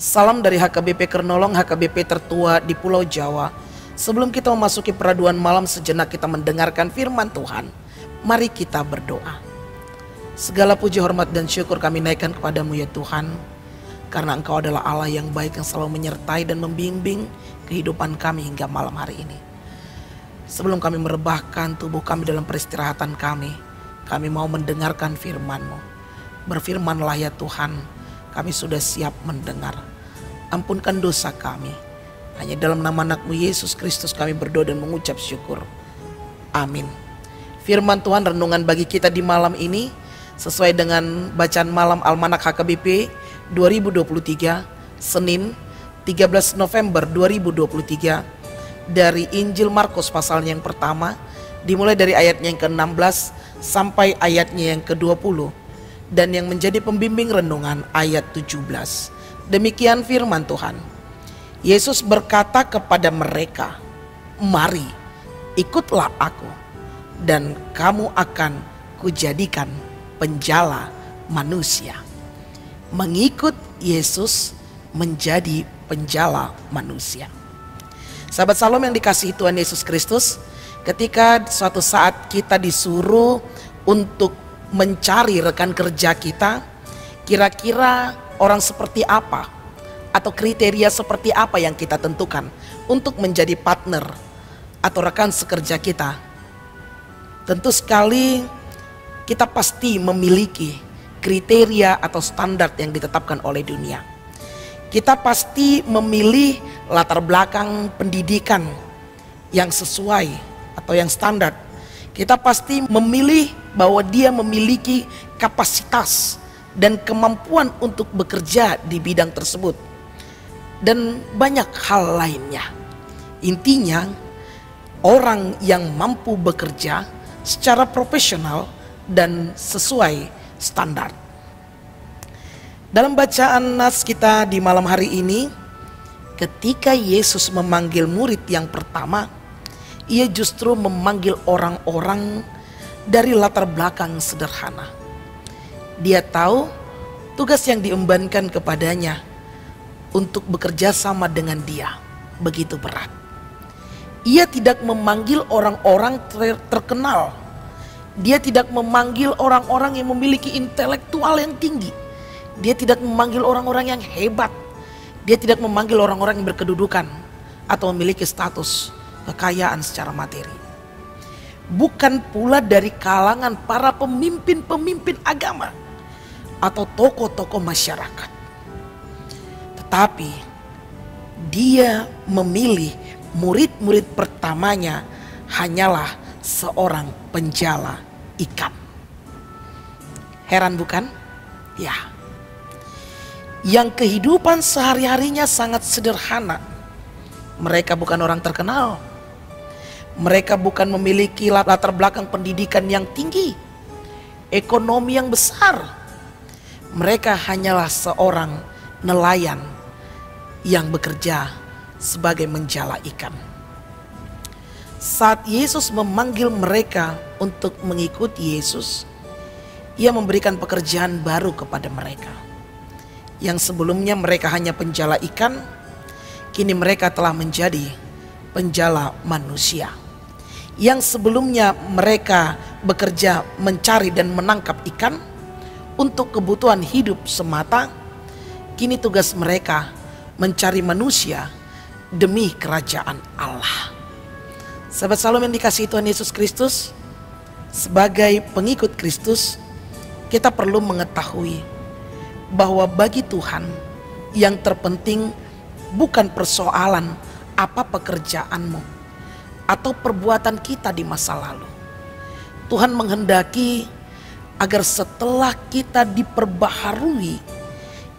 Salam dari HKBP Kernolong, HKBP tertua di Pulau Jawa. Sebelum kita memasuki peraduan malam, sejenak kita mendengarkan firman Tuhan. Mari kita berdoa. Segala puji, hormat, dan syukur kami naikkan kepadamu ya Tuhan, karena Engkau adalah Allah yang baik, yang selalu menyertai dan membimbing kehidupan kami hingga malam hari ini. Sebelum kami merebahkan tubuh kami dalam peristirahatan kami mau mendengarkan firman-Mu. Berfirmanlah ya Tuhan, kami sudah siap mendengar. Ampunkan dosa kami. Hanya dalam nama anak-Mu Yesus Kristus kami berdoa dan mengucap syukur. Amin. Firman Tuhan renungan bagi kita di malam ini sesuai dengan bacaan malam Almanak HKBP 2023 Senin 13 November 2023 dari Injil Markus pasal yang pertama, dimulai dari ayatnya yang ke-16 sampai ayatnya yang ke-20, dan yang menjadi pembimbing renungan ayat 17. Demikian firman Tuhan. Yesus berkata kepada mereka, "Mari, ikutlah aku, dan kamu akan kujadikan penjala manusia." Mengikut Yesus menjadi penjala manusia. Sahabat Salom yang dikasihi Tuhan Yesus Kristus, ketika suatu saat kita disuruh untuk mencari rekan kerja kita, kira-kira orang seperti apa atau kriteria seperti apa yang kita tentukan untuk menjadi partner atau rekan sekerja kita? Tentu sekali kita pasti memiliki kriteria atau standar yang ditetapkan oleh dunia. Kita pasti memilih latar belakang pendidikan yang sesuai atau yang standar. Kita pasti memilih bahwa dia memiliki kapasitas dan kemampuan untuk bekerja di bidang tersebut, dan banyak hal lainnya. Intinya, orang yang mampu bekerja secara profesional dan sesuai standar. Dalam bacaan nas kita di malam hari ini, ketika Yesus memanggil murid yang pertama, ia justru memanggil orang-orang dari latar belakang sederhana. Dia tahu tugas yang diembankan kepadanya untuk bekerja sama dengan dia begitu berat. Ia tidak memanggil orang-orang terkenal. Dia tidak memanggil orang-orang yang memiliki intelektual yang tinggi. Dia tidak memanggil orang-orang yang hebat. Dia tidak memanggil orang-orang yang berkedudukan atau memiliki status kekayaan secara materi. Bukan pula dari kalangan para pemimpin-pemimpin agama atau tokoh-tokoh masyarakat. Tetapi dia memilih murid-murid pertamanya hanyalah seorang penjala ikan. Heran bukan? Ya. Yang kehidupan sehari-harinya sangat sederhana. Mereka bukan orang terkenal. Mereka bukan memiliki latar belakang pendidikan yang tinggi, ekonomi yang besar. Mereka hanyalah seorang nelayan yang bekerja sebagai menjala ikan. Saat Yesus memanggil mereka untuk mengikuti Yesus, Ia memberikan pekerjaan baru kepada mereka. Yang sebelumnya mereka hanya penjala ikan, kini mereka telah menjadi penjala manusia. Yang sebelumnya mereka bekerja mencari dan menangkap ikan untuk kebutuhan hidup semata, kini tugas mereka mencari manusia demi kerajaan Allah. Sahabat Salom yang dikasihi Tuhan Yesus Kristus, sebagai pengikut Kristus, kita perlu mengetahui bahwa bagi Tuhan yang terpenting bukan persoalan apa pekerjaanmu atau perbuatan kita di masa lalu. Tuhan menghendaki agar setelah kita diperbaharui,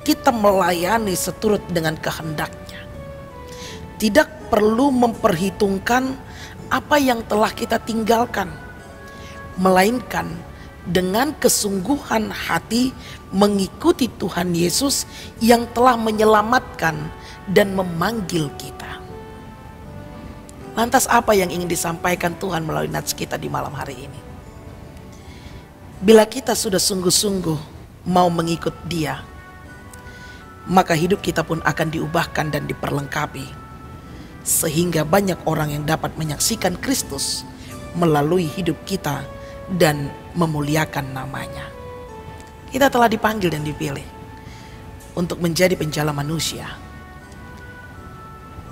kita melayani seturut dengan kehendaknya. Tidak perlu memperhitungkan apa yang telah kita tinggalkan, melainkan dengan kesungguhan hati mengikuti Tuhan Yesus yang telah menyelamatkan dan memanggil kita. Lantas apa yang ingin disampaikan Tuhan melalui nats kita di malam hari ini? Bila kita sudah sungguh-sungguh mau mengikut Dia, maka hidup kita pun akan diubahkan dan diperlengkapi, sehingga banyak orang yang dapat menyaksikan Kristus melalui hidup kita dan memuliakan namanya. Kita telah dipanggil dan dipilih untuk menjadi penjala manusia.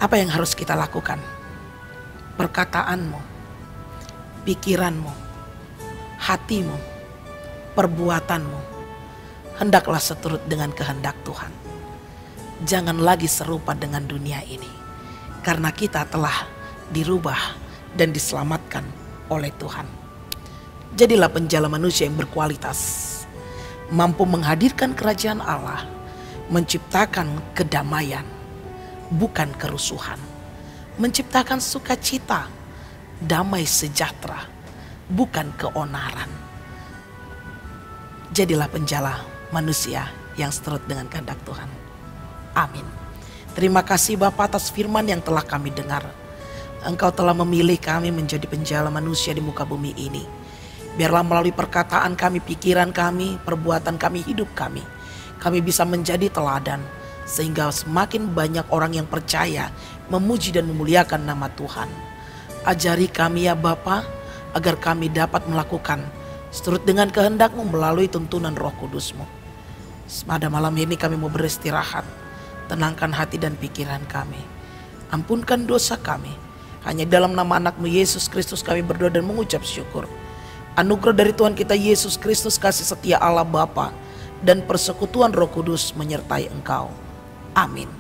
Apa yang harus kita lakukan? Perkataanmu, pikiranmu, hatimu, perbuatanmu hendaklah seturut dengan kehendak Tuhan. Jangan lagi serupa dengan dunia ini, karena kita telah dirubah dan diselamatkan oleh Tuhan. Jadilah penjala manusia yang berkualitas, mampu menghadirkan kerajaan Allah, menciptakan kedamaian, bukan kerusuhan, menciptakan sukacita, damai sejahtera, bukan keonaran. Jadilah penjala manusia yang seturut dengan kehendak Tuhan. Amin. Terima kasih Bapa atas firman yang telah kami dengar. Engkau telah memilih kami menjadi penjala manusia di muka bumi ini. Biarlah melalui perkataan kami, pikiran kami, perbuatan kami, hidup kami bisa menjadi teladan, sehingga semakin banyak orang yang percaya, memuji dan memuliakan nama Tuhan. Ajari kami ya Bapa, agar kami dapat melakukan seturut dengan kehendak-Mu melalui tuntunan Roh Kudus-Mu. Pada malam ini kami mau beristirahat. Tenangkan hati dan pikiran kami. Ampunkan dosa kami. Hanya dalam nama anak-Mu Yesus Kristus kami berdoa dan mengucap syukur. Anugerah dari Tuhan kita Yesus Kristus, kasih setia Allah Bapa, dan persekutuan Roh Kudus menyertai engkau. Amin.